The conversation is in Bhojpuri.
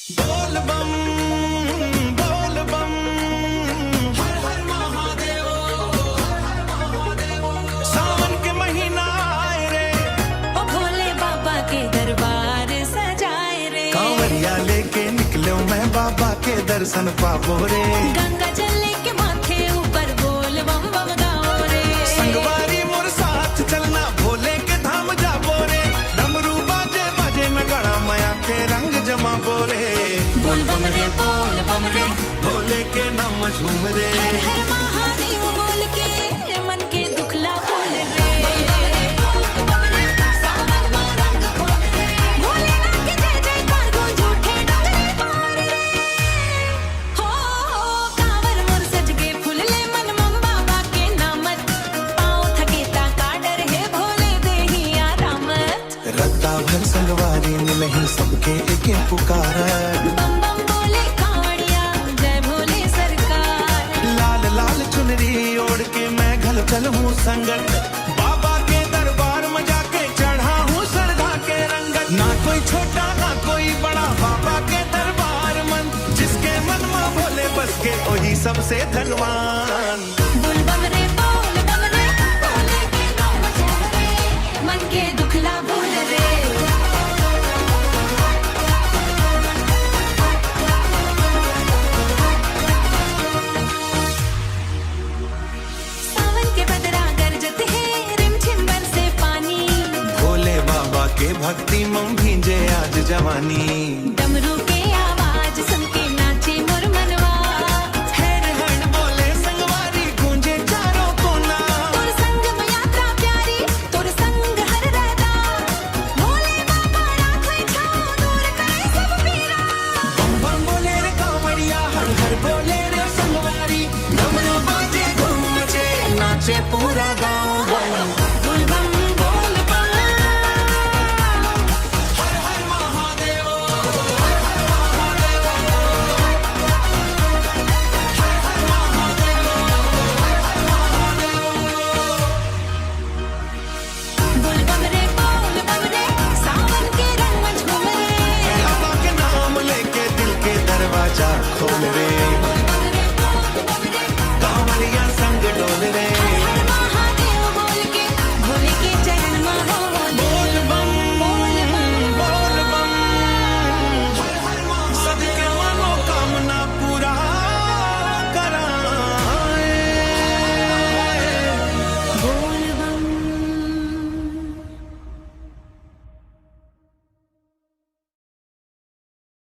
बोल बम बोल बम, हर हर महादेव, हर हर महादेव। सावन के महीना आए रे, ओ भोले बाबा के दरबार सजाए रे। कांवरिया लेके निकलो मैं बाबा के दर्शन पावो रे। गंगा जल के माथे ऊपर बोल बम बम गाओ रे। संगवारी मोर साथ चलना भोले के धाम जाबो रे। डमरू बाजे बाजे में गड़ा माया के रंग जमा बोरे। बोल बम रे बोल बम रे, भोले के नाम झूम रे। हर हर महादेव बोल के मन के दुखला बोल रे। सावन में रंग बोल रे, भोलेनाथ के जय जयकार गूंज उठे डगरे पार रे। हो कांवर मोर सज के फूल ले मन मम बाबा के नामत। पाँव थके ता का डर है भोले देही आरामत। रत्ता भर संगवारी मिलही सबके एके पुकार। बम बम बोले कांवड़िया जय भोले सरकार। लाल लाल चुनरी ओढ़ के मैं घल चल हूँ संगत। बाबा के दरबार में जाके चढ़ा हूँ श्रद्धा के रंगत। ना कोई छोटा ना कोई बड़ा, बाबा के दरबार मन। जिसके मन में भोले बस के वही सबसे धनवान। बोल बम रे बोल बम रे, भोले के नाम झूम रे। मन के दुखला बोल रे। सावन के बदरा गरजते हैं, रिमझिम बरसे पानी। भोले बाबा के भक्ति में भींजे आज जवानी। डम